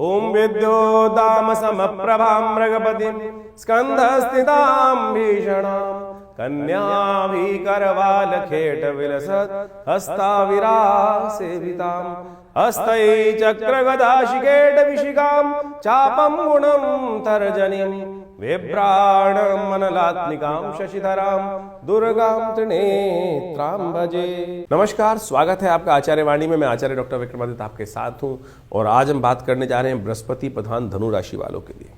ओम विद्योदाम समप्रभां मृगपतिं स्कंधस्थितां भीषणां कन्याभिकरवालखेट विलसत् हस्ताविरासेवितां हस्तै चक्रगदाशिकेट विशिखां चापं गुणं तर्जनीं विभ्राणमनलात्मिकां शशिधरां दुर्गां त्रिनेत्रां भजे। नमस्कार, स्वागत है आपका आचार्य वाणी में। मैं आचार्य डॉक्टर विक्रमादित्य आपके साथ हूं और आज हम बात करने जा रहे हैं बृहस्पति प्रधान धनु राशि वालों के लिए।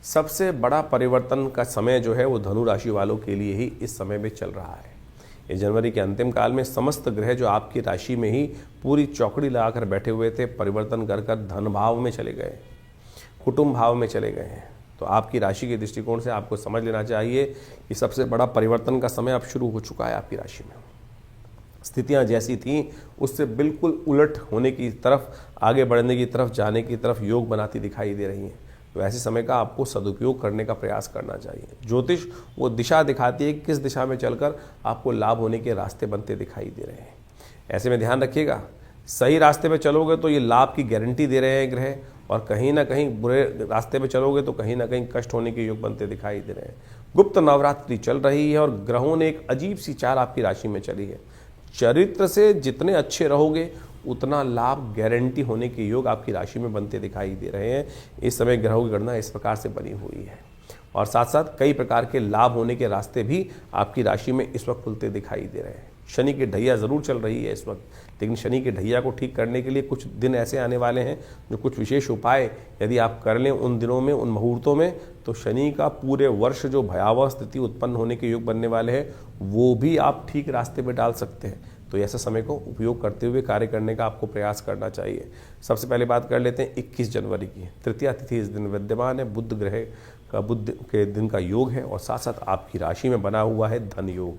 सबसे बड़ा परिवर्तन का समय जो है वो धनु राशि वालों के लिए ही इस समय में चल रहा है। इस जनवरी के अंतिम काल में समस्त ग्रह जो आपकी राशि में ही पूरी चौकड़ी लगाकर बैठे हुए थे, परिवर्तन कर धन भाव में चले गए, कुटुंब भाव में चले गए हैं। तो आपकी राशि के दृष्टिकोण से आपको समझ लेना चाहिए कि सबसे बड़ा परिवर्तन का समय अब शुरू हो चुका है। आपकी राशि में स्थितियां जैसी थीं उससे बिल्कुल उलट होने की तरफ, आगे बढ़ने की तरफ, जाने की तरफ योग बनाती दिखाई दे रही हैं। तो ऐसे समय का आपको सदुपयोग करने का प्रयास करना चाहिए। ज्योतिष वो दिशा दिखाती है कि किस दिशा में चलकर आपको लाभ होने के रास्ते बनते दिखाई दे रहे हैं। ऐसे में ध्यान रखिएगा, सही रास्ते पे चलोगे तो ये लाभ की गारंटी दे रहे हैं ग्रह, और कहीं ना कहीं बुरे रास्ते पे चलोगे तो कहीं ना कहीं कष्ट होने के योग बनते दिखाई दे रहे हैं। गुप्त नवरात्रि चल रही है और ग्रहों ने एक अजीब सी चाल आपकी राशि में चली है। चरित्र से जितने अच्छे रहोगे उतना लाभ गारंटी होने के योग आपकी राशि में बनते दिखाई दे रहे हैं। इस समय ग्रहों की गणना इस प्रकार से बनी हुई है और साथ साथ कई प्रकार के लाभ होने के रास्ते भी आपकी राशि में इस वक्त खुलते दिखाई दे रहे हैं। शनि की ढैया ज़रूर चल रही है इस वक्त, लेकिन शनि की ढैया को ठीक करने के लिए कुछ दिन ऐसे आने वाले हैं जो कुछ विशेष उपाय यदि आप कर लें उन दिनों में, उन मुहूर्तों में, तो शनि का पूरे वर्ष जो भयावह स्थिति उत्पन्न होने के योग बनने वाले हैं वो भी आप ठीक रास्ते पर डाल सकते हैं। तो ऐसे समय को उपयोग करते हुए कार्य करने का आपको प्रयास करना चाहिए। सबसे पहले बात कर लेते हैं 21 जनवरी की। तृतीया तिथि इस दिन विद्यमान है, बुध ग्रह का बुध के दिन का योग है और साथ साथ आपकी राशि में बना हुआ है धन योग,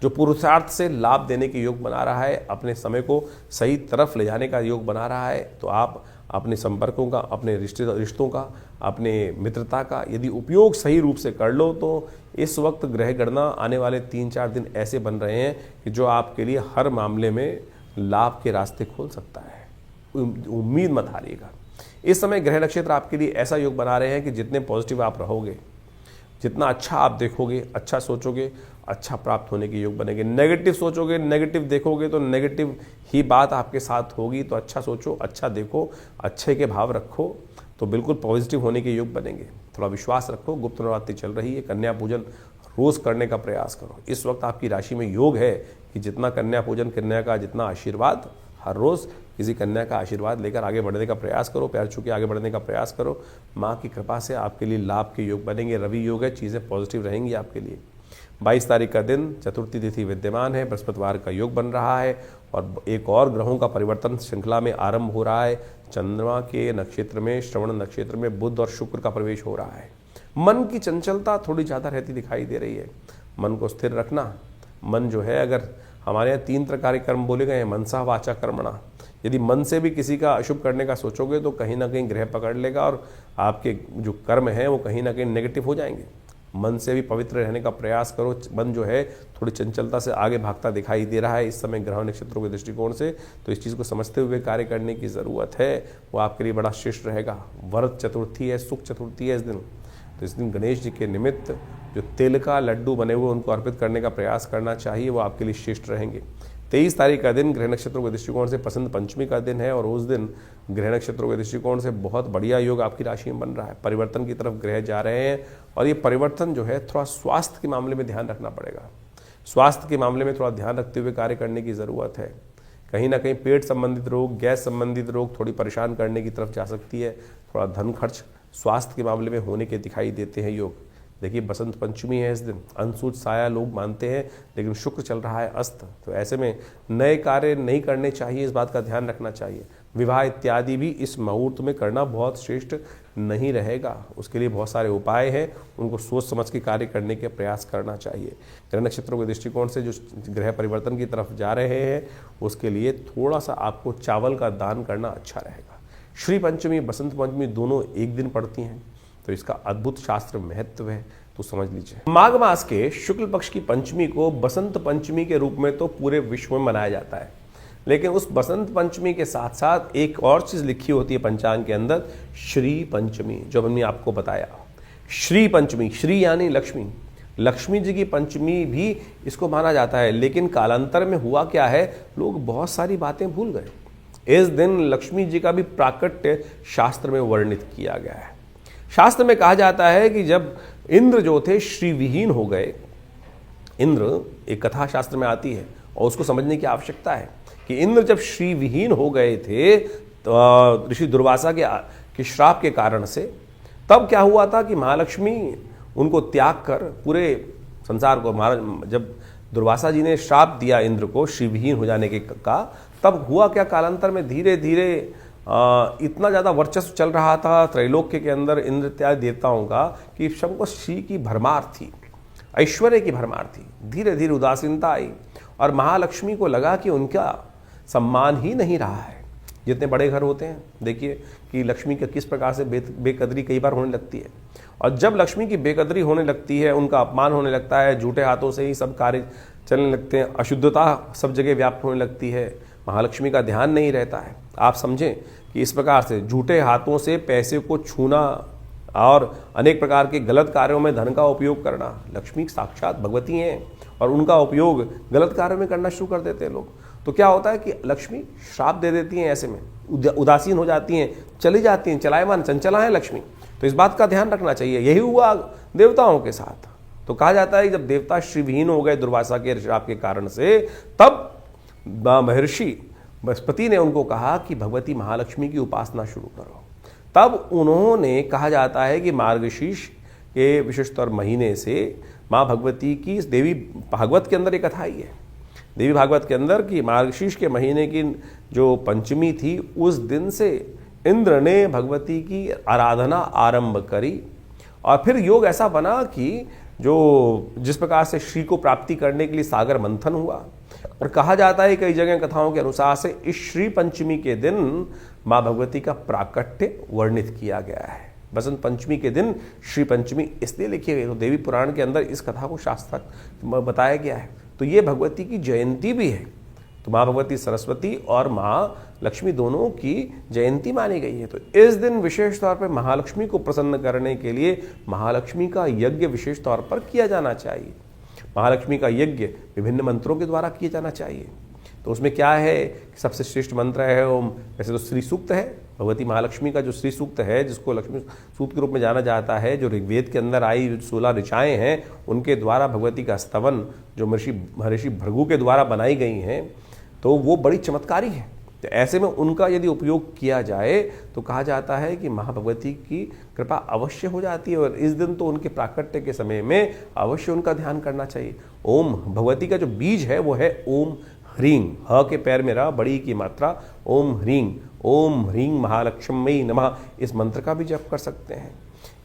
जो पुरुषार्थ से लाभ देने के योग बना रहा है, अपने समय को सही तरफ ले जाने का योग बना रहा है। तो आप अपने संपर्कों का, अपने रिश्तों का, अपने मित्रता का यदि उपयोग सही रूप से कर लो तो इस वक्त ग्रह गणना आने वाले 3-4 दिन ऐसे बन रहे हैं कि जो आपके लिए हर मामले में लाभ के रास्ते खोल सकता है। उम्मीद मत हारिएगा। इस समय ग्रह नक्षत्र आपके लिए ऐसा योग बना रहे हैं कि जितने पॉजिटिव आप रहोगे, जितना अच्छा आप देखोगे, अच्छा सोचोगे, अच्छा प्राप्त होने के योग बनेंगे। नेगेटिव सोचोगे, नेगेटिव देखोगे तो नेगेटिव ही बात आपके साथ होगी। तो अच्छा सोचो, अच्छा देखो, अच्छे के भाव रखो तो बिल्कुल पॉजिटिव होने के योग बनेंगे। थोड़ा विश्वास रखो। गुप्त नवरात्रि चल रही है, कन्या पूजन रोज करने का प्रयास करो। इस वक्त आपकी राशि में योग है कि जितना कन्या पूजन, कन्या का जितना आशीर्वाद, हर रोज किसी कन्या का आशीर्वाद लेकर आगे बढ़ने का प्रयास करो, पैर छू के आगे बढ़ने का प्रयास करो। माँ की कृपा से आपके लिए लाभ के योग बनेंगे। रवि योग है, चीज़ें पॉजिटिव रहेंगी आपके लिए। 22 तारीख का दिन चतुर्थी तिथि विद्यमान है, बृहस्पतिवार का योग बन रहा है और एक और ग्रहों का परिवर्तन श्रृंखला में आरंभ हो रहा है। चंद्रमा के नक्षत्र में, श्रवण नक्षत्र में बुध और शुक्र का प्रवेश हो रहा है। मन की चंचलता थोड़ी ज़्यादा रहती दिखाई दे रही है। मन को स्थिर रखना। मन जो है, अगर हमारे यहाँ 3 प्रकार के कर्म बोले गए हैं, मनसा वाचा कर्मणा। यदि मन से भी किसी का अशुभ करने का सोचोगे तो कहीं ना कहीं ग्रह पकड़ लेगा और आपके जो कर्म हैं वो कहीं ना कहीं नेगेटिव हो जाएंगे। मन से भी पवित्र रहने का प्रयास करो। मन जो है थोड़ी चंचलता से आगे भागता दिखाई दे रहा है इस समय ग्रह नक्षत्रों के दृष्टिकोण से। तो इस चीज़ को समझते हुए कार्य करने की ज़रूरत है, वो आपके लिए बड़ा श्रेष्ठ रहेगा। वरद चतुर्थी है, सुख चतुर्थी है इस दिन। तो इस दिन गणेश जी के निमित्त जो तिल का लड्डू बने हुए उनको अर्पित करने का प्रयास करना चाहिए, वो आपके लिए श्रेष्ठ रहेंगे। 23 तारीख का दिन ग्रह नक्षत्रों के दृष्टिकोण से बसंत पंचमी का दिन है और उस दिन ग्रह नक्षत्रों के दृष्टिकोण से बहुत बढ़िया योग आपकी राशि में बन रहा है। परिवर्तन की तरफ ग्रह जा रहे हैं और ये परिवर्तन जो है थोड़ा स्वास्थ्य के मामले में ध्यान रखना पड़ेगा। स्वास्थ्य के मामले में थोड़ा ध्यान रखते हुए कार्य करने की ज़रूरत है। कहीं ना कहीं पेट संबंधित रोग, गैस संबंधित रोग थोड़ी परेशान करने की तरफ जा सकती है। थोड़ा धन खर्च स्वास्थ्य के मामले में होने के दिखाई देते हैं योग। देखिए, बसंत पंचमी है इस दिन, अंशुज साया लोग मानते हैं, लेकिन शुक्र चल रहा है अस्त। तो ऐसे में नए कार्य नहीं करने चाहिए, इस बात का ध्यान रखना चाहिए। विवाह इत्यादि भी इस मुहूर्त में करना बहुत श्रेष्ठ नहीं रहेगा। उसके लिए बहुत सारे उपाय हैं, उनको सोच समझ के कार्य करने के प्रयास करना चाहिए। ग्रह नक्षत्रों के दृष्टिकोण से जो ग्रह परिवर्तन की तरफ जा रहे हैं उसके लिए थोड़ा सा आपको चावल का दान करना अच्छा रहेगा। श्री पंचमी, बसंत पंचमी दोनों एक दिन पड़ती हैं, तो इसका अद्भुत शास्त्र महत्व है, तो समझ लीजिए। माघ मास के शुक्ल पक्ष की पंचमी को बसंत पंचमी के रूप में तो पूरे विश्व में मनाया जाता है। लेकिन उस बसंत पंचमी के साथ साथ एक और चीज लिखी होती है पंचांग के अंदर, श्री पंचमी, जो हमने आपको बताया। श्री पंचमी, श्री यानी लक्ष्मी, लक्ष्मी जी की पंचमी भी इसको माना जाता है। लेकिन कालांतर में हुआ क्या है, लोग बहुत सारी बातें भूल गए। इस दिन लक्ष्मी जी का भी प्राकट्य शास्त्र में वर्णित किया गया है। शास्त्र में कहा जाता है कि जब इंद्र जो थे श्रीविहीन हो गए, इंद्र एक कथा शास्त्र में आती है और उसको समझने की आवश्यकता है कि इंद्र जब श्रीविहीन हो गए थे तो ऋषि दुर्वासा के श्राप के कारण से, तब क्या हुआ था कि महालक्ष्मी उनको त्याग कर पूरे संसार को, जब दुर्वासा जी ने श्राप दिया इंद्र को श्रीविहीन हो जाने का, तब हुआ क्या, कालांतर में धीरे धीरे इतना ज़्यादा वर्चस्व चल रहा था त्रैलोक्य के अंदर इंद्र इत्यादि देवताओं का कि सबको श्री की भरमार थी, ऐश्वर्य की भरमार थी। धीरे धीरे उदासीनता आई और महालक्ष्मी को लगा कि उनका सम्मान ही नहीं रहा है। जितने बड़े घर होते हैं, देखिए कि लक्ष्मी का किस प्रकार से बेकदरी कई बार होने लगती है। और जब लक्ष्मी की बेकदरी होने लगती है, उनका अपमान होने लगता है, झूठे हाथों से ही सब कार्य चलने लगते हैं, अशुद्धता सब जगह व्याप्त होने लगती है, महालक्ष्मी का ध्यान नहीं रहता है। आप समझें कि इस प्रकार से झूठे हाथों से पैसे को छूना और अनेक प्रकार के गलत कार्यों में धन का उपयोग करना, लक्ष्मी साक्षात भगवती हैं और उनका उपयोग गलत कार्यों में करना शुरू कर देते हैं लोग। तो क्या होता है कि लक्ष्मी श्राप दे देती हैं, ऐसे में उदासीन हो जाती हैं, चली जाती हैं, चलायमान चंचला है लक्ष्मी। तो इस बात का ध्यान रखना चाहिए। यही हुआ देवताओं के साथ। तो कहा जाता है कि जब देवता श्रीविहीन हो गए दुर्वासा के श्राप के कारण से, तब महर्षि बृहस्पति ने उनको कहा कि भगवती महालक्ष्मी की उपासना शुरू करो। तब उन्होंने, कहा जाता है कि मार्गशीर्ष के विशेषतर महीने से माँ भगवती की, देवी भागवत के अंदर एक कथा ही है, देवी भागवत के अंदर कि मार्गशीर्ष के महीने की जो पंचमी थी, उस दिन से इंद्र ने भगवती की आराधना आरंभ करी। और फिर योग ऐसा बना कि जो जिस प्रकार से श्री को प्राप्ति करने के लिए सागर मंथन हुआ। और कहा जाता है कई जगह कथाओं के अनुसार से इस श्री पंचमी के दिन माँ भगवती का प्राकट्य वर्णित किया गया है। बसंत पंचमी के दिन श्री पंचमी इसलिए लिखी गई, तो देवी पुराण के अंदर इस कथा को शास्त्र बताया गया है। तो ये भगवती की जयंती भी है। तो माँ भगवती सरस्वती और माँ लक्ष्मी दोनों की जयंती मानी गई है। तो इस दिन विशेष तौर पर महालक्ष्मी को प्रसन्न करने के लिए महालक्ष्मी का यज्ञ विशेष तौर पर किया जाना चाहिए। महालक्ष्मी का यज्ञ विभिन्न मंत्रों के द्वारा किया जाना चाहिए। तो उसमें क्या है, सबसे श्रेष्ठ मंत्र है ओम। वैसे तो श्री सूक्त है, भगवती महालक्ष्मी का जो श्री सूक्त है, जिसको लक्ष्मी सूक्त के रूप में जाना जाता है, जो ऋग्वेद के अंदर आई 16 ऋचाएँ हैं, उनके द्वारा भगवती का स्तवन जो महर्षि भृगु के द्वारा बनाई गई हैं, तो वो बड़ी चमत्कारी है। तो ऐसे में उनका यदि उपयोग किया जाए तो कहा जाता है कि माँ भगवती की कृपा अवश्य हो जाती है। और इस दिन तो उनके प्राकट्य के समय में अवश्य उनका ध्यान करना चाहिए। ओम भगवती का जो बीज है वो है ओम ह्रीं, ह के पैर में रहा, बड़ी की मात्रा, ओम ह्रीं महालक्ष्मी नमः, इस मंत्र का भी जप कर सकते हैं।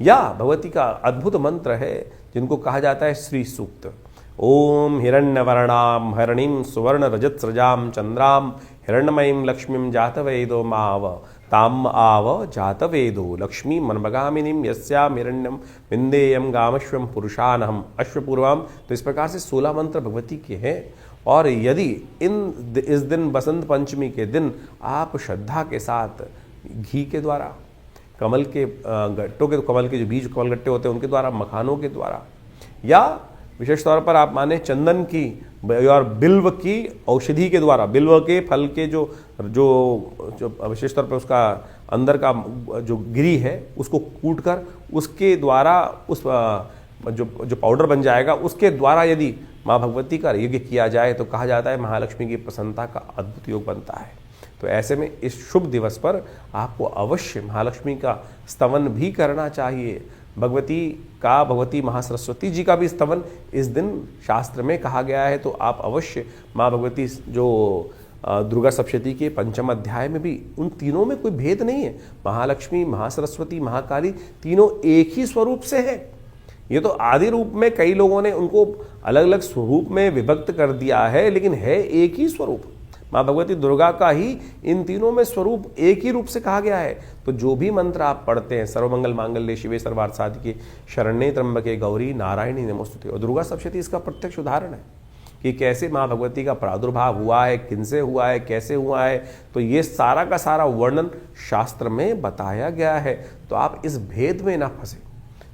या भगवती का अद्भुत मंत्र है जिनको कहा जाता है श्री सूक्त। ओम हिरण्यवर्णाम हरणीं सुवर्ण रजत सृजाम चंद्राम हिरण्यमयीं लक्ष्मीं जातवेदो माव ताम आव जातवेदो लक्ष्मी मनमगामिनीं यस्याम हिरण्यम विंदेयम गामश्वम पुरुषानहम अश्वपूर्वम। तो इस प्रकार से 16 मंत्र भगवती के हैं। और यदि इस दिन बसंत पंचमी के दिन आप श्रद्धा के साथ घी के द्वारा, कमल के गट्टों के, कमल के जो बीज कमल गट्टे होते हैं उनके द्वारा, मखानों के द्वारा, या विशेष तौर पर आप माने चंदन की और बिल्व की औषधि के द्वारा, बिल्व के फल के जो विशेष तौर पर उसका अंदर का जो गिरी है उसको कूट कर उसके द्वारा उस जो पाउडर बन जाएगा उसके द्वारा यदि माँ भगवती का यज्ञ किया जाए तो कहा जाता है महालक्ष्मी की प्रसन्नता का अद्भुत योग बनता है। तो ऐसे में इस शुभ दिवस पर आपको अवश्य महालक्ष्मी का स्तवन भी करना चाहिए। भगवती महासरस्वती जी का भी स्तवन इस दिन शास्त्र में कहा गया है। तो आप अवश्य माँ भगवती जो दुर्गा सप्तशती के 5वें अध्याय में भी उन तीनों में कोई भेद नहीं है। महालक्ष्मी, महासरस्वती, महाकाली तीनों एक ही स्वरूप से है। ये तो आदि रूप में कई लोगों ने उनको अलग अलग स्वरूप में विभक्त कर दिया है, लेकिन है एक ही स्वरूप। माँ भगवती दुर्गा का ही इन तीनों में स्वरूप एक ही रूप से कहा गया है। तो जो भी मंत्र आप पढ़ते हैं, सर्वमंगल मांगल्ये शिवे सर्वार्थ साधिके शरण्ये त्र्यंबके गौरी नारायणी नमोस्तुते, और दुर्गा सप्तशती इसका प्रत्यक्ष उदाहरण है कि कैसे माँ भगवती का प्रादुर्भाव हुआ है, किनसे हुआ है, कैसे हुआ है, तो ये सारा का सारा वर्णन शास्त्र में बताया गया है। तो आप इस भेद में ना फंसे।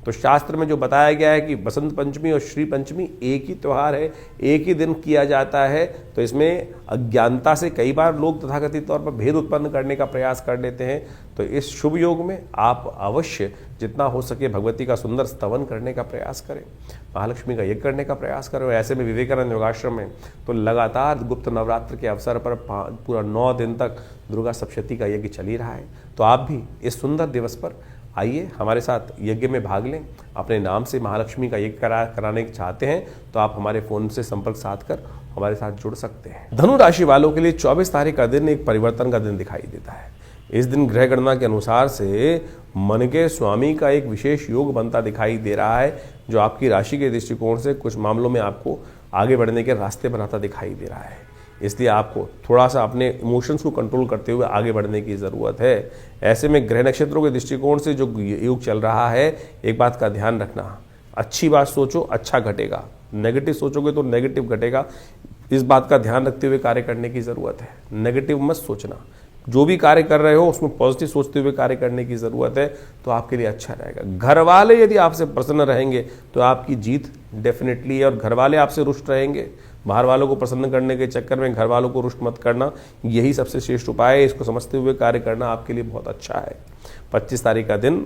तो शास्त्र में जो बताया गया है कि बसंत पंचमी और श्री पंचमी एक ही त्यौहार है, एक ही दिन किया जाता है, तो इसमें अज्ञानता से कई बार लोग तथाकथित तौर पर भेद उत्पन्न करने का प्रयास कर लेते हैं। तो इस शुभ योग में आप अवश्य जितना हो सके भगवती का सुंदर स्तवन करने का प्रयास करें, महालक्ष्मी का यज्ञ करने का प्रयास करें। ऐसे में विवेकानंद योगाश्रम में तो लगातार गुप्त नवरात्र के अवसर पर पूरा 9 दिन तक दुर्गा सप्तशती का यज्ञ चल ही रहा है। तो आप भी इस सुंदर दिवस पर आइए हमारे साथ यज्ञ में भाग लें। अपने नाम से महालक्ष्मी का यज्ञ कराने चाहते हैं तो आप हमारे फोन से संपर्क साध कर हमारे साथ जुड़ सकते हैं। धनु राशि वालों के लिए 24 तारीख का दिन एक परिवर्तन का दिन दिखाई देता है। इस दिन ग्रह गणना के अनुसार से मन के स्वामी का एक विशेष योग बनता दिखाई दे रहा है, जो आपकी राशि के दृष्टिकोण से कुछ मामलों में आपको आगे बढ़ने के रास्ते बनाता दिखाई दे रहा है। इसलिए आपको थोड़ा सा अपने इमोशंस को कंट्रोल करते हुए आगे बढ़ने की ज़रूरत है। ऐसे में ग्रह नक्षत्रों के दृष्टिकोण से जो योग चल रहा है, एक बात का ध्यान रखना, अच्छी बात सोचो अच्छा घटेगा, नेगेटिव सोचोगे तो नेगेटिव घटेगा। इस बात का ध्यान रखते हुए कार्य करने की ज़रूरत है। नेगेटिव मत सोचना, जो भी कार्य कर रहे हो उसमें पॉजिटिव सोचते हुए कार्य करने की ज़रूरत है, तो आपके लिए अच्छा रहेगा। घर वाले यदि आपसे प्रसन्न रहेंगे तो आपकी जीत डेफिनेटली है, और घर वाले आपसे रुष्ट रहेंगे। बाहर वालों को प्रसन्न करने के चक्कर में घर वालों को रुष्ट मत करना, यही सबसे श्रेष्ठ उपाय है। इसको समझते हुए कार्य करना आपके लिए बहुत अच्छा है। 25 तारीख का दिन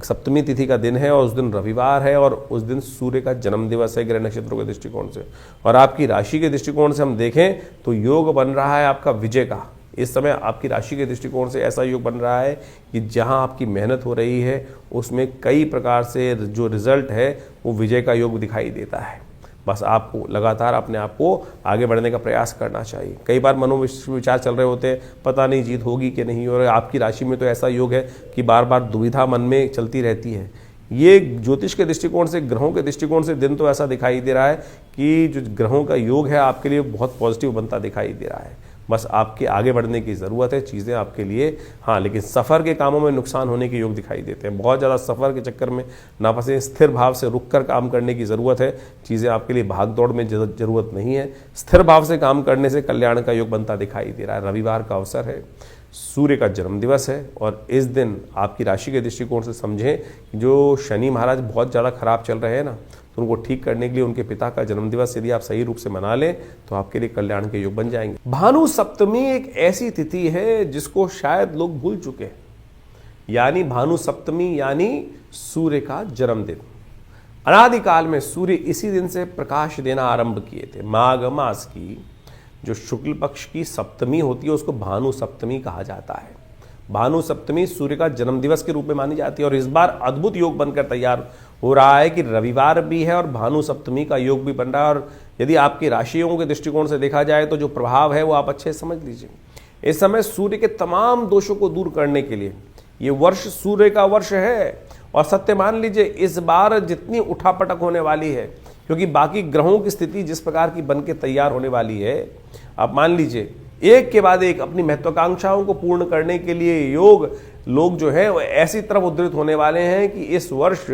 सप्तमी तिथि का दिन है और उस दिन रविवार है, और उस दिन सूर्य का जन्म दिवस है ग्रह नक्षत्रों के दृष्टिकोण से। और आपकी राशि के दृष्टिकोण से हम देखें तो योग बन रहा है आपका विजय का। इस समय आपकी राशि के दृष्टिकोण से ऐसा योग बन रहा है कि जहां आपकी मेहनत हो रही है उसमें कई प्रकार से जो रिजल्ट है वो विजय का योग दिखाई देता है। बस आपको लगातार अपने आप को आगे बढ़ने का प्रयास करना चाहिए। कई बार मनोविचार चल रहे होते हैं, पता नहीं जीत होगी कि नहीं, और आपकी राशि में तो ऐसा योग है कि बार बार दुविधा मन में चलती रहती है। ये ज्योतिष के दृष्टिकोण से, ग्रहों के दृष्टिकोण से दिन तो ऐसा दिखाई दे रहा है कि जो ग्रहों का योग है आपके लिए बहुत पॉजिटिव बनता दिखाई दे रहा है। बस आपके आगे बढ़ने की ज़रूरत है, चीज़ें आपके लिए, हाँ, लेकिन सफ़र के कामों में नुकसान होने के योग दिखाई देते हैं। बहुत ज़्यादा सफ़र के चक्कर में ना फंसे, स्थिर भाव से रुक कर काम करने की ज़रूरत है। चीज़ें आपके लिए भाग दौड़ में ज़रूरत नहीं है। स्थिर भाव से काम करने से कल्याण का योग बनता दिखाई दे रहा है। रविवार का अवसर है, सूर्य का जन्म दिवस है, और इस दिन आपकी राशि के दृष्टिकोण से समझें जो शनि महाराज बहुत ज़्यादा खराब चल रहे हैं ना, तो उनको ठीक करने के लिए उनके पिता का जन्मदिवस यदि आप सही रूप से मना लें तो आपके लिए कल्याण के योग बन जाएंगे। भानु सप्तमी एक ऐसी तिथि है जिसको शायद लोग भूल चुके हैं, यानी भानु सप्तमी यानी सूर्य का जन्मदिन। अनादिकाल में सूर्य इसी दिन से प्रकाश देना आरंभ किए थे। माघ मास की जो शुक्ल पक्ष की सप्तमी होती है उसको भानु सप्तमी कहा जाता है। भानु सप्तमी सूर्य का जन्मदिवस के रूप में मानी जाती है, और इस बार अद्भुत योग बनकर तैयार हो रहा है कि रविवार भी है और भानु सप्तमी का योग भी बन रहा है। और यदि आपकी राशियों के दृष्टिकोण से देखा जाए तो जो प्रभाव है वो आप अच्छे से समझ लीजिए। इस समय सूर्य के तमाम दोषों को दूर करने के लिए ये वर्ष सूर्य का वर्ष है, और सत्य मान लीजिए इस बार जितनी उठापटक होने वाली है, क्योंकि बाकी ग्रहों की स्थिति जिस प्रकार की बन के तैयार होने वाली है, आप मान लीजिए एक के बाद एक अपनी महत्वाकांक्षाओं को पूर्ण करने के लिए लोग जो है वो ऐसी तरफ उद्धृत होने वाले हैं कि इस वर्ष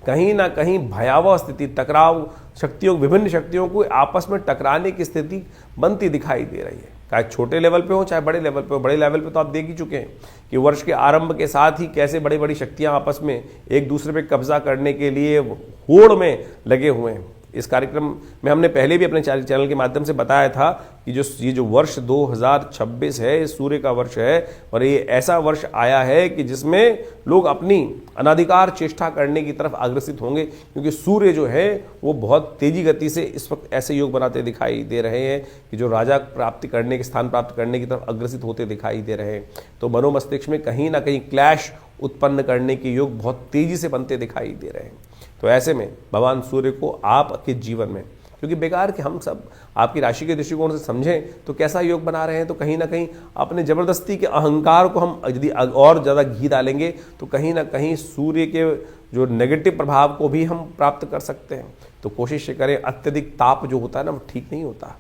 कहीं ना कहीं भयावह स्थिति, टकराव शक्तियों, विभिन्न शक्तियों को आपस में टकराने की स्थिति बनती दिखाई दे रही है। चाहे छोटे लेवल पे हो चाहे बड़े लेवल पे हो। बड़े लेवल पे तो आप देख ही चुके हैं कि वर्ष के आरंभ के साथ ही कैसे बड़ी बड़ी शक्तियां आपस में एक दूसरे पे कब्जा करने के लिए होड़ में लगे हुए हैं। इस कार्यक्रम में हमने पहले भी अपने चैनल के माध्यम से बताया था कि ये जो वर्ष 2026 है, ये सूर्य का वर्ष है, और ये ऐसा वर्ष आया है कि जिसमें लोग अपनी अनाधिकार चेष्टा करने की तरफ अग्रसित होंगे, क्योंकि सूर्य जो है वो बहुत तेजी गति से इस वक्त ऐसे योग बनाते दिखाई दे रहे हैं कि जो राजा प्राप्ति करने के, स्थान प्राप्त करने की तरफ अग्रसित होते दिखाई दे रहे हैं। तो मनोमस्तिष्क में कहीं ना कहीं क्लैश उत्पन्न करने के योग बहुत तेजी से बनते दिखाई दे रहे हैं। तो ऐसे में भगवान सूर्य को आपके जीवन में, क्योंकि बेकार कि हम सब आपकी राशि के दृष्टिकोण से समझें तो कैसा योग बना रहे हैं, तो कहीं ना कहीं अपने जबरदस्ती के अहंकार को हम यदि और ज़्यादा घी डालेंगे तो कहीं ना कहीं सूर्य के जो नेगेटिव प्रभाव को भी हम प्राप्त कर सकते हैं। तो कोशिश करें, अत्यधिक ताप जो होता है ना वो ठीक नहीं होता।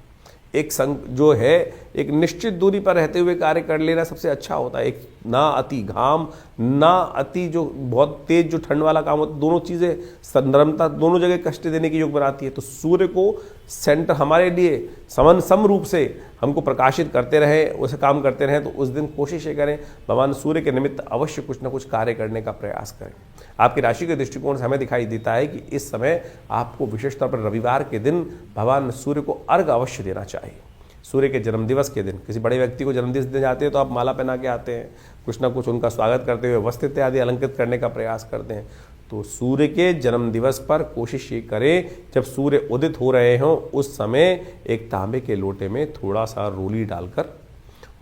एक संग जो है एक निश्चित दूरी पर रहते हुए कार्य कर लेना सबसे अच्छा होता है। एक ना अति घाम, ना अति जो बहुत तेज जो ठंड वाला काम होता है, दोनों चीज़ें नरमता, दोनों जगह कष्ट देने की योग बनाती है। तो सूर्य को सेंटर हमारे लिए सम रूप से हमको प्रकाशित करते रहे, उसे काम करते रहें, तो उस दिन कोशिश ये करें भगवान सूर्य के निमित्त अवश्य कुछ ना कुछ कार्य करने का प्रयास करें। आपकी राशि के दृष्टिकोण से हमें दिखाई देता है कि इस समय आपको विशेष तौर पर रविवार के दिन भगवान सूर्य को अर्घ अवश्य देना चाहिए। सूर्य के जन्मदिवस के दिन किसी बड़े व्यक्ति को जन्मदिवस देने जाते हैं तो आप माला पहना के आते हैं, कुछ ना कुछ उनका स्वागत करते हुए वस्त्र इत्यादि अलंकृत करने का प्रयास करते हैं। तो सूर्य के जन्म दिवस पर कोशिश ये करें जब सूर्य उदित हो रहे हों उस समय एक तांबे के लोटे में थोड़ा सा रोली डालकर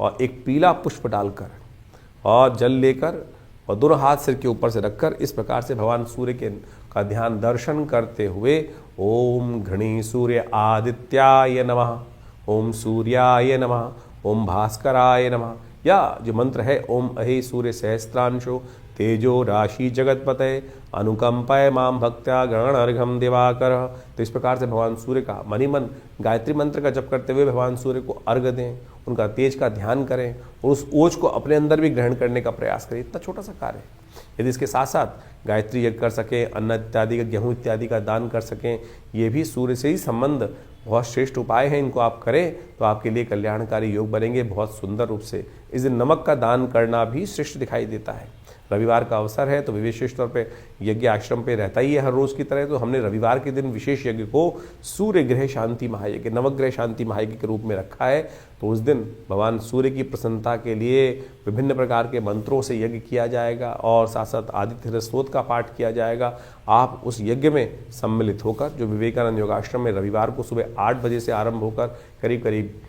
और एक पीला पुष्प डालकर और जल लेकर और दोनों हाथ सिर के ऊपर से रखकर इस प्रकार से भगवान सूर्य के का ध्यान दर्शन करते हुए ओम घृणी सूर्य आदित्याय नमः, ओम सूर्याय नमः, ओम भास्कराय नमः, या जो मंत्र है ओम अहि सूर्य सहस्त्रांशो तेजो राशि जगतपते अनुकंपय माम भक्त्या गणर्घम दिवाकर। तो इस प्रकार से भगवान सूर्य का मनी मन गायत्री मंत्र का जप करते हुए भगवान सूर्य को अर्घ दें, उनका तेज का ध्यान करें और उस ओज को अपने अंदर भी ग्रहण करने का प्रयास करें। इतना छोटा सा कार्य है। यदि इसके साथ साथ गायत्री यज्ञ कर सकें, अन्न इत्यादि का गेहूँ इत्यादि का दान कर सकें, ये भी सूर्य से ही संबंध बहुत श्रेष्ठ उपाय हैं। इनको आप करें तो आपके लिए कल्याणकारी योग बनेंगे बहुत सुंदर रूप से। इस दिन नमक का दान करना भी श्रेष्ठ दिखाई देता है। रविवार का अवसर है तो विशेष तौर पे यज्ञ आश्रम पे रहता ही है हर रोज की तरह, तो हमने रविवार के दिन विशेष यज्ञ को सूर्य ग्रह शांति महायज्ञ, नवग्रह शांति महायज्ञ के रूप में रखा है। तो उस दिन भगवान सूर्य की प्रसन्नता के लिए विभिन्न प्रकार के मंत्रों से यज्ञ किया जाएगा और साथ साथ आदित्य स्तोत्र का पाठ किया जाएगा। आप उस यज्ञ में सम्मिलित होकर, जो विवेकानंद योगाश्रम में रविवार को सुबह 8 बजे से आरंभ होकर करीब करीब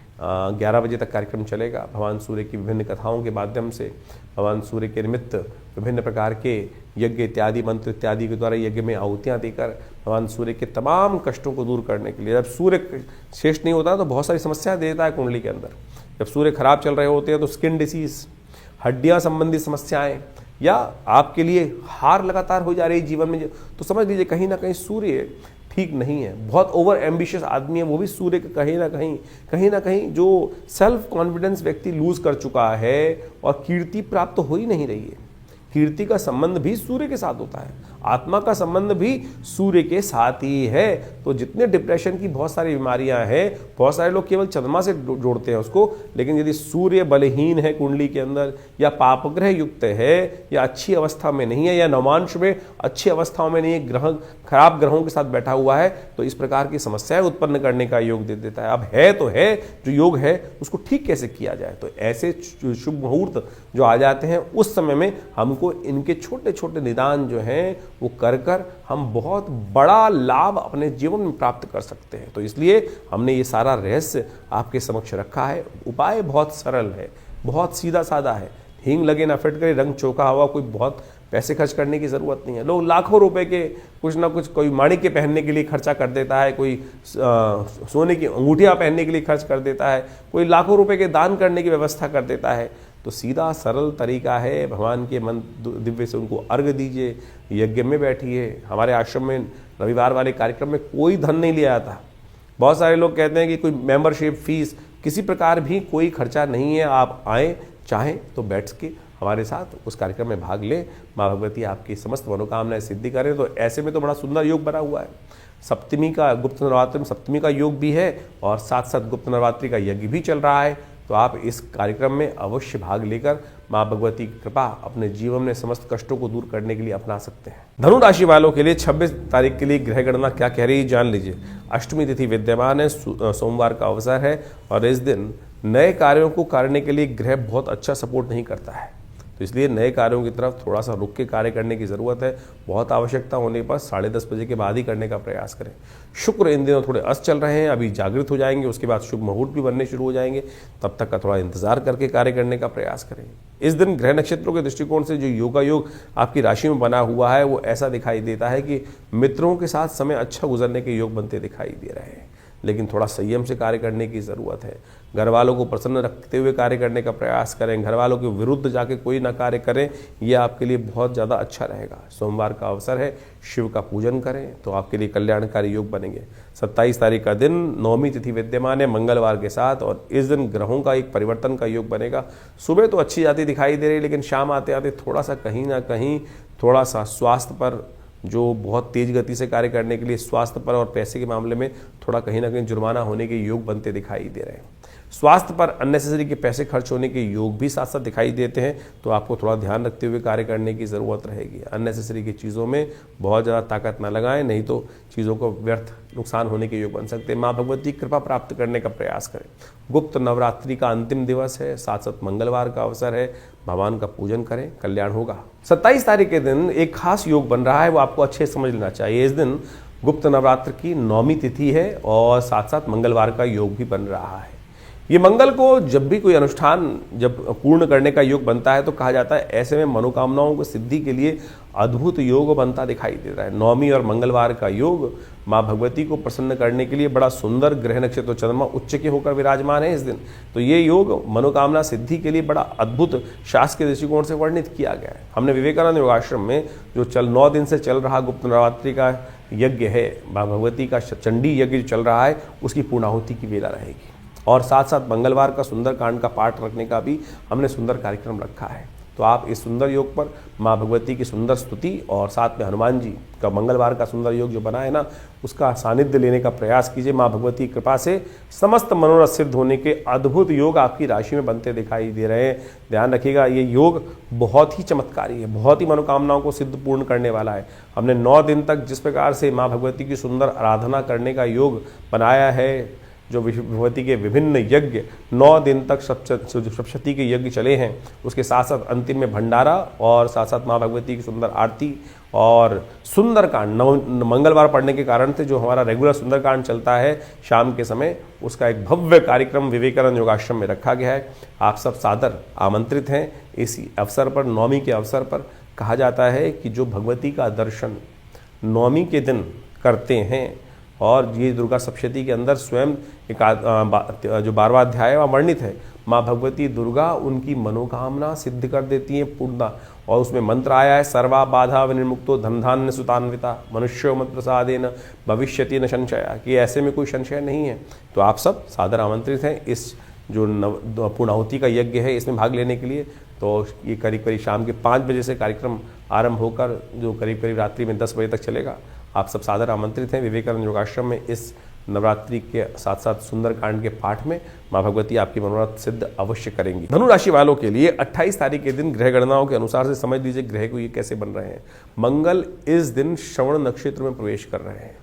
11 बजे तक कार्यक्रम चलेगा। भगवान सूर्य की विभिन्न कथाओं के माध्यम से भगवान सूर्य के निमित्त विभिन्न प्रकार के यज्ञ इत्यादि मंत्र इत्यादि के द्वारा यज्ञ में आहुतियाँ देकर भगवान सूर्य के तमाम कष्टों को दूर करने के लिए, जब सूर्य शेष नहीं होता तो बहुत सारी समस्याएं देता है कुंडली के अंदर। जब सूर्य खराब चल रहे होते हैं तो स्किन डिसीज, हड्डियाँ संबंधी समस्याएं, या आपके लिए हार लगातार हो जा रही जीवन में, तो समझ लीजिए कहीं ना कहीं सूर्य ठीक नहीं है। बहुत ओवर एम्बिशियस आदमी है वो भी सूर्य के कहीं ना कहीं जो सेल्फ कॉन्फिडेंस व्यक्ति लूज कर चुका है और कीर्ति प्राप्त हो ही नहीं रही है। कीर्ति का संबंध भी सूर्य के साथ होता है, आत्मा का संबंध भी सूर्य के साथ ही है। तो जितने डिप्रेशन की बहुत सारी बीमारियां हैं, बहुत सारे लोग केवल चंद्रमा से जोड़ते हैं उसको, लेकिन यदि सूर्य बलहीन है कुंडली के अंदर, या पापग्रह युक्त है, या अच्छी अवस्था में नहीं है, या नवांश में अच्छी अवस्थाओं में नहीं है, ग्रह खराब ग्रहों के साथ बैठा हुआ है, तो इस प्रकार की समस्याएं उत्पन्न करने का योग दे देता है। अब है तो है, जो योग है उसको ठीक कैसे किया जाए, तो ऐसे शुभ मुहूर्त जो आ जाते हैं उस समय में हमको इनके छोटे छोटे निदान जो हैं वो कर हम बहुत बड़ा लाभ अपने जीवन में प्राप्त कर सकते हैं। तो इसलिए हमने ये सारा रहस्य आपके समक्ष रखा है। उपाय बहुत सरल है, बहुत सीधा साधा है। हींग लगे ना फिट करे, रंग चौका हुआ, कोई बहुत पैसे खर्च करने की ज़रूरत नहीं है। लोग लाखों रुपए के कुछ ना कुछ, कोई माणिक के पहनने के लिए खर्चा कर देता है, कोई सोने की अंगूठियाँ पहनने के लिए खर्च कर देता है, कोई लाखों रुपए के दान करने की व्यवस्था कर देता है। तो सीधा सरल तरीका है, भगवान के मन दिव्य से उनको अर्घ दीजिए, यज्ञ में बैठिए। हमारे आश्रम में रविवार वाले कार्यक्रम में कोई धन नहीं लिया था। बहुत सारे लोग कहते हैं कि कोई मेंबरशिप फीस, किसी प्रकार भी कोई खर्चा नहीं है। आप आएँ, चाहें तो बैठ के हमारे साथ उस कार्यक्रम में भाग लें। माँ भगवती आपकी समस्त मनोकामनाएं सिद्धि करें। तो ऐसे में तो बड़ा सुंदर योग बना हुआ है। सप्तमी का, गुप्त नवरात्रि में सप्तमी का योग भी है और साथ साथ गुप्त नवरात्रि का यज्ञ भी चल रहा है। तो आप इस कार्यक्रम में अवश्य भाग लेकर माँ भगवती की कृपा अपने जीवन में समस्त कष्टों को दूर करने के लिए अपना सकते हैं। धनु राशि वालों के लिए 26 तारीख के लिए ग्रह गणना क्या कह रही है जान लीजिए। अष्टमी तिथि विद्यमान है, सोमवार का अवसर है और इस दिन नए कार्यों को करने के लिए ग्रह बहुत अच्छा सपोर्ट नहीं करता है। तो इसलिए नए कार्यों की तरफ थोड़ा सा रुक के कार्य करने की ज़रूरत है। बहुत आवश्यकता होने पर 10:30 बजे के बाद ही करने का प्रयास करें। शुक्र इन दिनों थोड़े अस्त चल रहे हैं, अभी जागृत हो जाएंगे, उसके बाद शुभ मुहूर्त भी बनने शुरू हो जाएंगे। तब तक का थोड़ा इंतजार करके कार्य करने का प्रयास करें। इस दिन ग्रह नक्षत्रों के दृष्टिकोण से जो योगा योग आपकी राशि में बना हुआ है वो ऐसा दिखाई देता है कि मित्रों के साथ समय अच्छा गुजरने के योग बनते दिखाई दे रहे हैं, लेकिन थोड़ा संयम से कार्य करने की ज़रूरत है। घर वालों को प्रसन्न रखते हुए कार्य करने का प्रयास करें। घर वालों के विरुद्ध जाके कोई ना कार्य करें, यह आपके लिए बहुत ज़्यादा अच्छा रहेगा। सोमवार का अवसर है, शिव का पूजन करें तो आपके लिए कल्याणकारी योग बनेंगे। 27 तारीख का दिन नवमी तिथि विद्यमान है मंगलवार के साथ और इस दिन ग्रहों का एक परिवर्तन का योग बनेगा। सुबह तो अच्छी जाती दिखाई दे रही है, लेकिन शाम आते आते थोड़ा सा कहीं ना कहीं थोड़ा सा स्वास्थ्य पर जो बहुत तेज गति से कार्य करने के लिए स्वास्थ्य पर और पैसे के मामले में थोड़ा कहीं ना कहीं जुर्माना होने के योग बनते दिखाई दे रहे हैं। स्वास्थ्य पर अननेसेसरी के पैसे खर्च होने के योग भी साथ साथ दिखाई देते हैं, तो आपको थोड़ा ध्यान रखते हुए कार्य करने की ज़रूरत रहेगी। अननेसेसरी की चीज़ों में बहुत ज़्यादा ताकत ना लगाएं, नहीं तो चीज़ों को व्यर्थ नुकसान होने के योग बन सकते हैं। माँ भगवती की कृपा प्राप्त करने का प्रयास करें। गुप्त नवरात्रि का अंतिम दिवस है, साथ साथ मंगलवार का अवसर है, भगवान का पूजन करें, कल्याण होगा। 27 तारीख के दिन एक खास योग बन रहा है, वो आपको अच्छे समझ लेना चाहिए। इस दिन गुप्त नवरात्र की 9वीं तिथि है और साथ साथ मंगलवार का योग भी बन रहा है। ये मंगल को जब भी कोई अनुष्ठान जब पूर्ण करने का योग बनता है तो कहा जाता है ऐसे में मनोकामनाओं को सिद्धि के लिए अद्भुत योग बनता दिखाई दे रहा है। 9वीं और मंगलवार का योग माँ भगवती को प्रसन्न करने के लिए बड़ा सुंदर, ग्रह नक्षत्र चंद्रमा उच्च के होकर विराजमान है इस दिन, तो ये योग मनोकामना सिद्धि के लिए बड़ा अद्भुत शास्त्र के दृष्टिकोण से वर्णित किया गया है। हमने विवेकानंद योगाश्रम में जो 9 दिन से चल रहा गुप्त नवरात्रि का यज्ञ है, माँ भगवती का चंडी यज्ञ जो चल रहा है, उसकी पूर्णाहुति की वेला रहेगी और साथ साथ मंगलवार का सुंदरकांड का पाठ रखने का भी हमने सुंदर कार्यक्रम रखा है। तो आप इस सुंदर योग पर माँ भगवती की सुंदर स्तुति और साथ में हनुमान जी का मंगलवार का सुंदर योग जो बना है ना, उसका सानिध्य लेने का प्रयास कीजिए। माँ भगवती की कृपा से समस्त मनोरथ सिद्ध होने के अद्भुत योग आपकी राशि में बनते दिखाई दे रहे हैं। ध्यान रखिएगा, ये योग बहुत ही चमत्कारी है, बहुत ही मनोकामनाओं को सिद्ध पूर्ण करने वाला है। हमने 9 दिन तक जिस प्रकार से माँ भगवती की सुंदर आराधना करने का योग बनाया है, जो भगवती के विभिन्न यज्ञ 9 दिन तक सप्तशती के यज्ञ चले हैं, उसके साथ साथ अंतिम में भंडारा और साथ साथ माँ भगवती की सुंदर आरती और सुंदरकांड मंगलवार पढ़ने के कारण से जो हमारा रेगुलर सुंदरकांड चलता है शाम के समय, उसका एक भव्य कार्यक्रम विवेकानंद योगाश्रम में रखा गया है। आप सब सादर आमंत्रित हैं। इसी अवसर पर 9वीं के अवसर पर कहा जाता है कि जो भगवती का दर्शन 9वीं के दिन करते हैं, और ये दुर्गा सप्तशती के अंदर स्वयं जो 12वां अध्याय वह वर्णित है, माँ भगवती दुर्गा उनकी मनोकामना सिद्ध कर देती हैं पूर्णता। और उसमें मंत्र आया है, सर्वा बाधा विनिर्मुक्तो धनधान्य सुतान्विता मनुष्यो मत प्रसादेन भविष्यति न संशया, कि ऐसे में कोई संशय नहीं है। तो आप सब सादर आमंत्रित हैं इस जो पूर्णाहुति का यज्ञ है इसमें भाग लेने के लिए। तो ये करीब करीब शाम के 5 बजे से कार्यक्रम आरंभ होकर जो करीब करीब रात्रि में 10 बजे तक चलेगा। आप सब सादर आमंत्रित हैं विवेकानंद योगाश्रम में इस नवरात्रि के साथ साथ सुंदरकांड के पाठ में। माँ भगवती आपकी मनोरथ सिद्ध अवश्य करेंगी। धनु राशि वालों के लिए 28 तारीख के दिन ग्रह गणनाओं के अनुसार से समझ लीजिए ग्रह को ये कैसे बन रहे हैं। मंगल इस दिन श्रवण नक्षत्र में प्रवेश कर रहे हैं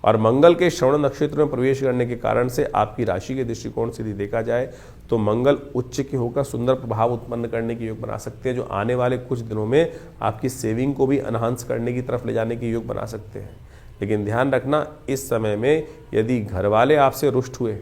और मंगल के श्रवण नक्षत्र में प्रवेश करने के कारण से आपकी राशि के दृष्टिकोण से यदि देखा जाए तो मंगल उच्च के होकर सुंदर प्रभाव उत्पन्न करने के योग बना सकते हैं, जो आने वाले कुछ दिनों में आपकी सेविंग को भी एनहांस करने की तरफ ले जाने के योग बना सकते हैं। लेकिन ध्यान रखना, इस समय में यदि घर वाले आपसे रुष्ट हुए,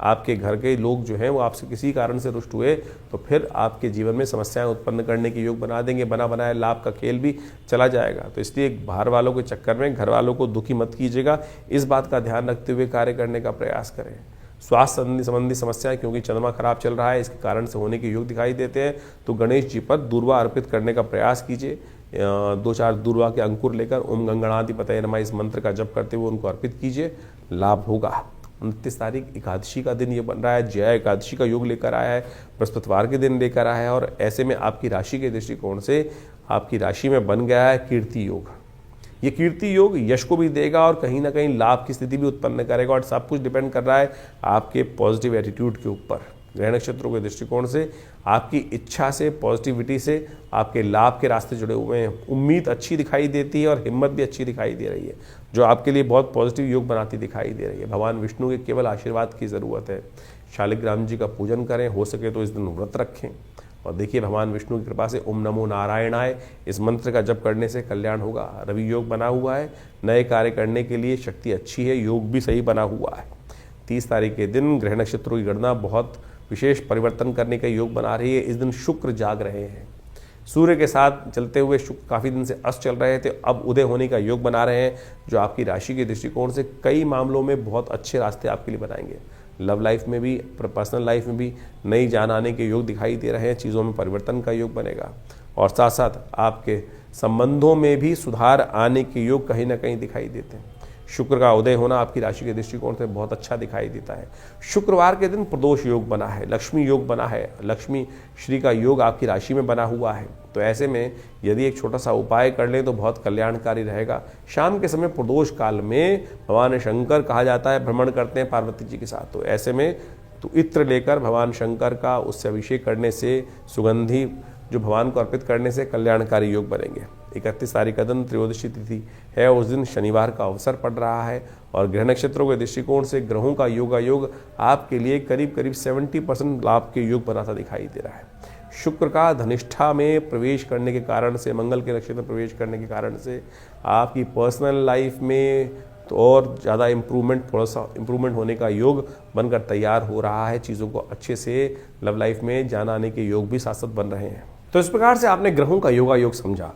आपके घर के लोग जो हैं वो आपसे किसी कारण से रुष्ट हुए, तो फिर आपके जीवन में समस्याएं उत्पन्न करने के योग बना देंगे। बना बनाया लाभ का खेल भी चला जाएगा। तो इसलिए बाहर वालों के चक्कर में घर वालों को दुखी मत कीजिएगा। इस बात का ध्यान रखते हुए कार्य करने का प्रयास करें। स्वास्थ्य संबंधी समस्याएं, क्योंकि चंद्रमा खराब चल रहा है, इसके कारण से होने के योग दिखाई देते हैं, तो गणेश जी पर दूर्वा अर्पित करने का प्रयास कीजिए। 2-4 दूर्वा के अंकुर लेकर ओम गंगणाधिपतये नमः इस मंत्र का जप करते हुए उनको अर्पित कीजिए, लाभ होगा। 29 तारीख एकादशी का दिन ये बन रहा है, जया एकादशी का योग लेकर आया है, बृहस्पतिवार के दिन लेकर आया है, और ऐसे में आपकी राशि के दृष्टिकोण से आपकी राशि में बन गया है कीर्ति योग। ये कीर्ति योग यश को भी देगा और कहीं ना कहीं लाभ की स्थिति भी उत्पन्न करेगा, और सब कुछ डिपेंड कर रहा है आपके पॉजिटिव एटीट्यूड के ऊपर। ग्रह नक्षत्रों के दृष्टिकोण से आपकी इच्छा से, पॉजिटिविटी से आपके लाभ के रास्ते जुड़े हुए हैं। उम्मीद अच्छी दिखाई देती है और हिम्मत भी अच्छी दिखाई दे रही है, जो आपके लिए बहुत पॉजिटिव योग बनाती दिखाई दे रही है। भगवान विष्णु के केवल आशीर्वाद की ज़रूरत है। शालिग्राम जी का पूजन करें, हो सके तो इस दिन व्रत रखें, और देखिए भगवान विष्णु की कृपा से ओम नमो नारायणाय इस मंत्र का जप करने से कल्याण होगा। रवि योग बना हुआ है, नए कार्य करने के लिए शक्ति अच्छी है, योग भी सही बना हुआ है। 30 तारीख के दिन ग्रह नक्षत्रों की गणना बहुत विशेष परिवर्तन करने का योग बना रही है। इस दिन शुक्र जाग रहे हैं, सूर्य के साथ चलते हुए शुक्र काफ़ी दिन से अस्त चल रहे थे, अब उदय होने का योग बना रहे हैं, जो आपकी राशि के दृष्टिकोण से कई मामलों में बहुत अच्छे रास्ते आपके लिए बनाएंगे। लव लाइफ में भी, पर्सनल लाइफ में भी नई जान आने के योग दिखाई दे रहे हैं, चीज़ों में परिवर्तन का योग बनेगा, और साथ साथ आपके संबंधों में भी सुधार आने के योग कहीं ना कहीं दिखाई देते हैं। शुक्र का उदय होना आपकी राशि के दृष्टिकोण से बहुत अच्छा दिखाई देता है। शुक्रवार के दिन प्रदोष योग बना है, लक्ष्मी योग बना है, लक्ष्मी श्री का योग आपकी राशि में बना हुआ है। तो ऐसे में यदि एक छोटा सा उपाय कर लें तो बहुत कल्याणकारी रहेगा। शाम के समय प्रदोष काल में भगवान शंकर कहा जाता है भ्रमण करते हैं पार्वती जी के साथ। तो ऐसे में तो इत्र लेकर भगवान शंकर का उससे अभिषेक करने से, सुगंधी जो भगवान को अर्पित करने से कल्याणकारी योग बनेंगे। 31 तारीख का दिन त्रयोदशी तिथि है, उस दिन शनिवार का अवसर पड़ रहा है और ग्रह नक्षत्रों के दृष्टिकोण से ग्रहों का योग आपके लिए करीब करीब 70% लाभ के योग बनाता दिखाई दे रहा है। शुक्र का धनिष्ठा में प्रवेश करने के कारण से, मंगल के नक्षत्र में प्रवेश करने के कारण से आपकी पर्सनल लाइफ में तो और ज़्यादा इम्प्रूवमेंट, थोड़ा सा इम्प्रूवमेंट होने का योग बनकर तैयार हो रहा है। चीज़ों को अच्छे से लव लाइफ में जान आने के योग भी साथ साथ बन रहे हैं। तो इस प्रकार से आपने ग्रहों का योग समझा।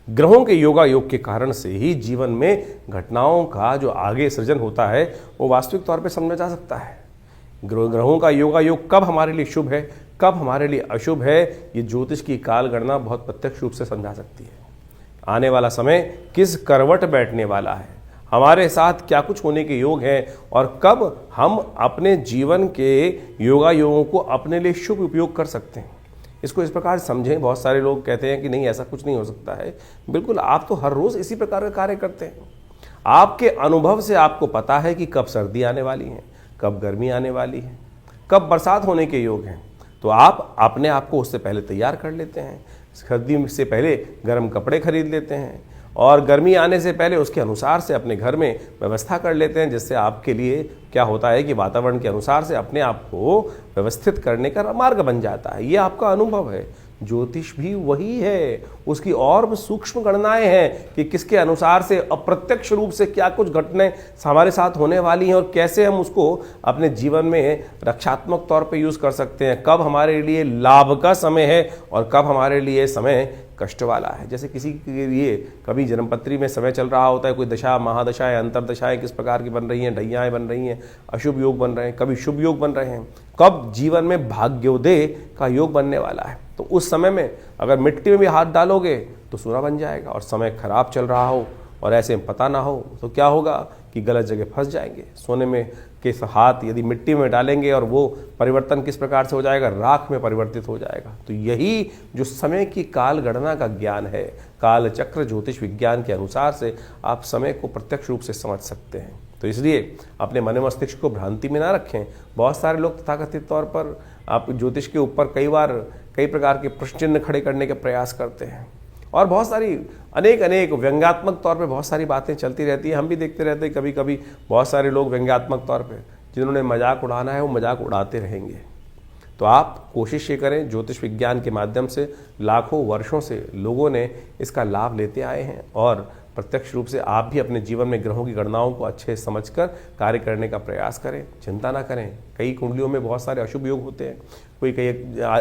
ग्रहों के योग के कारण से ही जीवन में घटनाओं का जो आगे सृजन होता है वो वास्तविक तौर पे समझा जा सकता है। ग्रहों का योग कब हमारे लिए शुभ है, कब हमारे लिए अशुभ है, ये ज्योतिष की काल गणना बहुत प्रत्यक्ष रूप से समझा सकती है। आने वाला समय किस करवट बैठने वाला है, हमारे साथ क्या कुछ होने के योग हैं और कब हम अपने जीवन के योगों को अपने लिए शुभ उपयोग कर सकते हैं, इसको इस प्रकार समझें। बहुत सारे लोग कहते हैं कि नहीं ऐसा कुछ नहीं हो सकता है। बिल्कुल, आप तो हर रोज़ इसी प्रकार का कार्य करते हैं। आपके अनुभव से आपको पता है कि कब सर्दी आने वाली है, कब गर्मी आने वाली है, कब बरसात होने के योग हैं। तो आप अपने आप को उससे पहले तैयार कर लेते हैं। सर्दी से पहले गर्म कपड़े खरीद लेते हैं और गर्मी आने से पहले उसके अनुसार से अपने घर में व्यवस्था कर लेते हैं, जिससे आपके लिए क्या होता है कि वातावरण के अनुसार से अपने आप को व्यवस्थित करने का मार्ग बन जाता है। ये आपका अनुभव है। ज्योतिष भी वही है, उसकी और भी सूक्ष्म गणनाएं हैं कि किसके अनुसार से अप्रत्यक्ष रूप से क्या कुछ घटनाएं हमारे साथ होने वाली हैं और कैसे हम उसको अपने जीवन में रक्षात्मक तौर पे यूज कर सकते हैं। कब हमारे लिए लाभ का समय है और कब हमारे लिए समय कष्ट वाला है। जैसे किसी के लिए कभी जन्मपत्री में समय चल रहा होता है, कोई दशा, महादशाएं, अंतरदशाएं किस प्रकार की बन रही हैं, ढैयाएं बन रही हैं, अशुभ योग बन रहे हैं, कभी शुभ योग बन रहे हैं, कब जीवन में भाग्योदय का योग बनने वाला है। तो उस समय में अगर मिट्टी में भी हाथ डालोगे तो सोना बन जाएगा और समय खराब चल रहा हो और ऐसे में पता ना हो तो क्या होगा कि गलत जगह फंस जाएंगे। सोने में के हाथ यदि मिट्टी में डालेंगे और वो परिवर्तन किस प्रकार से हो जाएगा, राख में परिवर्तित हो जाएगा। तो यही जो समय की काल गणना का ज्ञान है, काल चक्र ज्योतिष विज्ञान के अनुसार से आप समय को प्रत्यक्ष रूप से समझ सकते हैं। तो इसलिए अपने मन मस्तिष्क को भ्रांति में ना रखें। बहुत सारे लोग तथाकथित तौर पर आप ज्योतिष के ऊपर कई प्रकार के प्रश्न चिन्ह खड़े करने के प्रयास करते हैं और बहुत सारी अनेक व्यंग्यात्मक तौर पे बहुत सारी बातें चलती रहती है। हम भी देखते रहते हैं कभी कभी बहुत सारे लोग व्यंग्यात्मक तौर पे जिन्होंने मजाक उड़ाना है वो मजाक उड़ाते रहेंगे। तो आप कोशिश ये करें, ज्योतिष विज्ञान के माध्यम से लाखों वर्षों से लोगों ने इसका लाभ लेते आए हैं और प्रत्यक्ष रूप से आप भी अपने जीवन में ग्रहों की गणनाओं को अच्छे समझकर कार्य करने का प्रयास करें। चिंता ना करें। कई कुंडलियों में बहुत सारे अशुभ योग होते हैं। कोई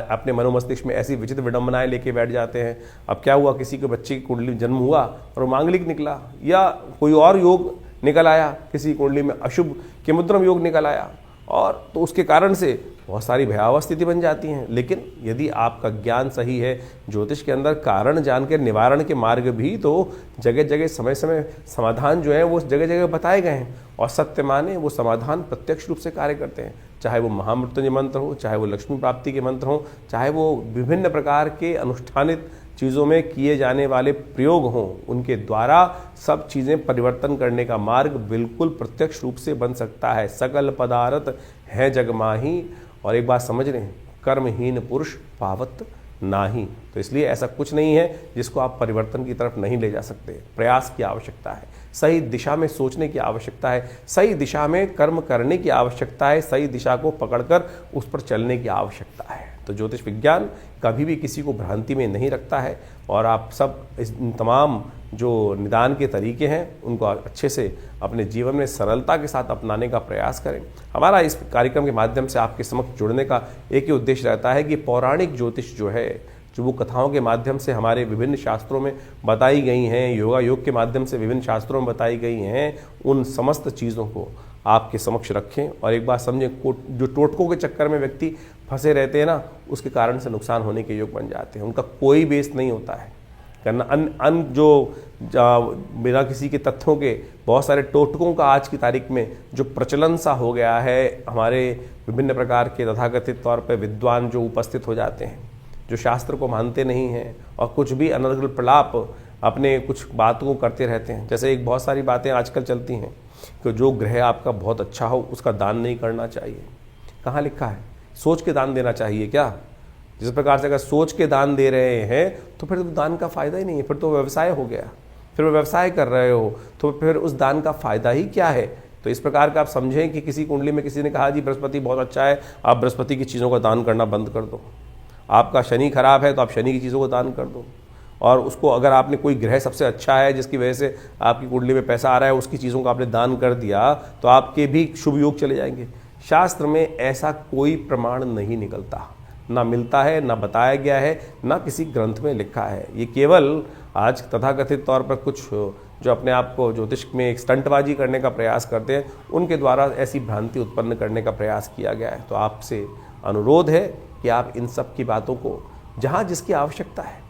अपने मनोमस्तिष्क में ऐसी विचित्र विडंबनाएं लेके बैठ जाते हैं। अब क्या हुआ, किसी के बच्चे की कुंडली जन्म हुआ और मांगलिक निकला या कोई और योग निकल आया, किसी कुंडली में अशुभ किमुद्रम योग निकल आया और तो उसके कारण से बहुत सारी भयावह स्थिति बन जाती हैं। लेकिन यदि आपका ज्ञान सही है, ज्योतिष के अंदर कारण जान के निवारण के मार्ग भी तो जगह जगह समय समय समाधान जो है वो जगह जगह बताए गए हैं और सत्य माने वो समाधान प्रत्यक्ष रूप से कार्य करते हैं। चाहे वो महामृत्युंजय मंत्र हो, चाहे वो लक्ष्मी प्राप्ति के मंत्र हो, चाहे वो विभिन्न प्रकार के अनुष्ठानित चीज़ों में किए जाने वाले प्रयोग हों, उनके द्वारा सब चीज़ें परिवर्तन करने का मार्ग बिल्कुल प्रत्यक्ष रूप से बन सकता है। सकल पदार्थ है जग माही, और एक बात समझ रहे हैं, कर्महीन पुरुष पावत नाही। तो इसलिए ऐसा कुछ नहीं है जिसको आप परिवर्तन की तरफ नहीं ले जा सकते। प्रयास की आवश्यकता है, सही दिशा में सोचने की आवश्यकता है, सही दिशा में कर्म करने की आवश्यकता है, सही दिशा को पकड़कर उस पर चलने की आवश्यकता है। तो ज्योतिष विज्ञान कभी भी किसी को भ्रांति में नहीं रखता है और आप सब इस तमाम जो निदान के तरीके हैं उनको अच्छे से अपने जीवन में सरलता के साथ अपनाने का प्रयास करें। हमारा इस कार्यक्रम के माध्यम से आपके समक्ष जुड़ने का एक ही उद्देश्य रहता है कि पौराणिक ज्योतिष जो है, जो वो कथाओं के माध्यम से हमारे विभिन्न शास्त्रों में बताई गई हैं, योग के माध्यम से विभिन्न शास्त्रों में बताई गई हैं, उन समस्त चीज़ों को आपके समक्ष रखें। और एक बात समझें, जो टोटकों के चक्कर में व्यक्ति फंसे रहते हैं ना, उसके कारण से नुकसान होने के योग बन जाते हैं। उनका कोई बेस नहीं होता है। करना। अन जो बिना किसी के तथ्यों के बहुत सारे टोटकों का आज की तारीख में जो प्रचलन सा हो गया है, हमारे विभिन्न प्रकार के तथाकथित तौर पर विद्वान जो उपस्थित हो जाते हैं, जो शास्त्र को मानते नहीं हैं और कुछ भी अनर्गल प्रलाप अपने कुछ बातों को करते रहते हैं। जैसे एक बहुत सारी बातें आजकल चलती हैं कि जो ग्रह आपका बहुत अच्छा हो उसका दान नहीं करना चाहिए। कहाँ लिखा है? सोच के दान देना चाहिए क्या? जिस प्रकार से अगर सोच के दान दे रहे हैं तो फिर तो दान का फायदा ही नहीं है, फिर तो व्यवसाय हो गया। फिर व्यवसाय कर रहे हो तो फिर उस दान का फायदा ही क्या है? तो इस प्रकार का आप समझें कि किसी कुंडली में किसी ने कहा जी बृहस्पति बहुत अच्छा है, आप बृहस्पति की चीज़ों का दान करना बंद कर दो। आपका शनि खराब है तो आप शनि की चीज़ों को दान कर दो। और उसको अगर आपने कोई ग्रह सबसे अच्छा है जिसकी वजह से आपकी कुंडली में पैसा आ रहा है, उसकी चीज़ों का आपने दान कर दिया तो आपके भी शुभ योग चले जाएंगे। शास्त्र में ऐसा कोई प्रमाण नहीं निकलता, ना मिलता है, ना बताया गया है, ना किसी ग्रंथ में लिखा है। ये केवल आज तथाकथित तौर पर कुछ जो अपने आप को ज्योतिष में एक स्टंटबाजी करने का प्रयास करते हैं, उनके द्वारा ऐसी भ्रांति उत्पन्न करने का प्रयास किया गया है। तो आपसे अनुरोध है कि आप इन सब की बातों को जहाँ जिसकी आवश्यकता है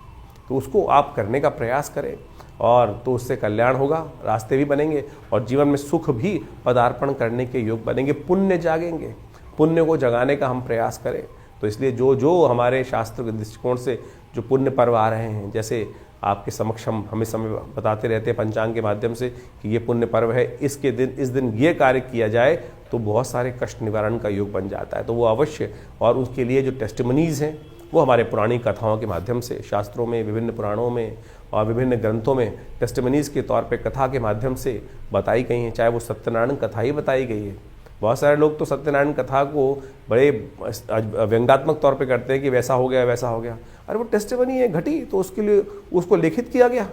तो उसको आप करने का प्रयास करें, और तो उससे कल्याण होगा, रास्ते भी बनेंगे और जीवन में सुख भी पदार्पण करने के योग बनेंगे, पुण्य जागेंगे। पुण्य को जगाने का हम प्रयास करें। तो इसलिए जो जो हमारे शास्त्र के दृष्टिकोण से जो पुण्य पर्व आ रहे हैं, जैसे आपके समक्ष हम हमें समय बताते रहते हैं पंचांग के माध्यम से कि ये पुण्य पर्व है, इसके दिन इस दिन ये कार्य किया जाए तो बहुत सारे कष्ट निवारण का योग बन जाता है। तो वो अवश्य, और उसके लिए जो टेस्टिमनीज़ हैं वो हमारे पुरानी कथाओं के माध्यम से, शास्त्रों में, विभिन्न पुराणों में और विभिन्न ग्रंथों में टेस्टिमनीज़ के तौर पे कथा के माध्यम से बताई गई हैं। चाहे वो सत्यनारायण कथा ही बताई गई है। बहुत सारे लोग तो सत्यनारायण कथा को बड़े व्यंग्यात्मक तौर पे करते हैं कि वैसा हो गया वैसा हो गया। अरे वो टेस्टिमनी है, घटी, तो उसके लिए उसको लिखित किया गया।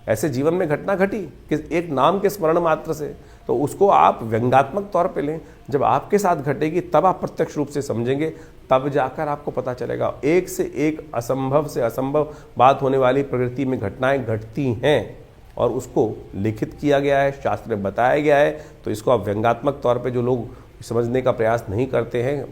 ऐसे जीवन में घटना घटी कि एक नाम के स्मरण मात्र से, तो उसको आप व्यंग्यात्मक तौर पे लें। जब आपके साथ घटेगी तब आप प्रत्यक्ष रूप से समझेंगे, तब जाकर आपको पता चलेगा। एक से एक असंभव से असंभव बात होने वाली प्रकृति में घटनाएं घटती हैं और उसको लिखित किया गया है, शास्त्र में बताया गया है। तो इसको आप व्यंग्यात्मक तौर पे जो लोग समझने का प्रयास नहीं करते हैं,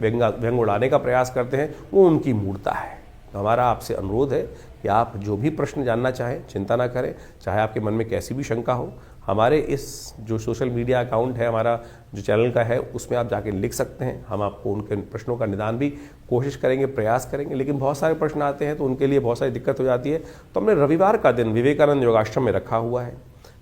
व्यंग उड़ाने का प्रयास करते हैं, वो उनकी मूर्खता है। तो हमारा आपसे अनुरोध है कि आप जो भी प्रश्न जानना चाहें चिंता ना करें, चाहे आपके मन में कैसी भी शंका हो, हमारे इस जो सोशल मीडिया अकाउंट है हमारा, जो चैनल का है, उसमें आप जाके लिख सकते हैं। हम आपको उनके प्रश्नों का निदान भी कोशिश करेंगे, प्रयास करेंगे। लेकिन बहुत सारे प्रश्न आते हैं तो उनके लिए बहुत सारी दिक्कत हो जाती है। तो हमने रविवार का दिन विवेकानंद योगाश्रम में रखा हुआ है।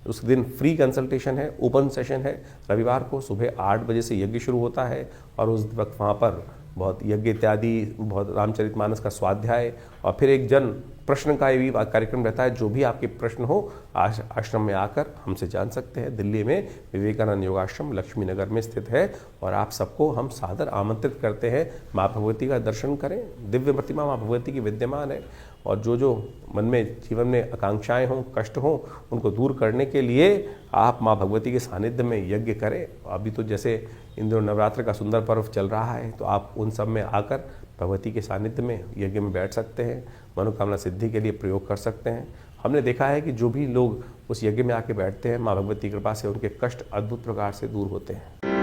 उस दिन फ्री कंसल्टेशन है, ओपन सेशन है। रविवार को सुबह 8 बजे से यज्ञ शुरू होता है और उस वक्त वहाँ पर बहुत यज्ञ इत्यादि, बहुत रामचरितमानस का स्वाध्याय और फिर एक जन प्रश्न का भी कार्यक्रम रहता है। जो भी आपके प्रश्न हो आश्रम में आकर हमसे जान सकते हैं। दिल्ली में विवेकानंद योगाश्रम लक्ष्मी नगर में स्थित है और आप सबको हम सादर आमंत्रित करते हैं। माँ भगवती का दर्शन करें। दिव्य प्रतिमा माँ भगवती की विद्यमान है और जो जो मन में जीवन में आकांक्षाएं हों, कष्ट हों, उनको दूर करने के लिए आप माँ भगवती के सानिध्य में यज्ञ करें। अभी तो जैसे इन दिनों नवरात्र का सुंदर पर्व चल रहा है, तो आप उन सब में आकर भगवती के सानिध्य में यज्ञ में बैठ सकते हैं, मनोकामना सिद्धि के लिए प्रयोग कर सकते हैं। हमने देखा है कि जो भी लोग उस यज्ञ में आके बैठते हैं, माँ भगवती की कृपा से उनके कष्ट अद्भुत प्रकार से दूर होते हैं।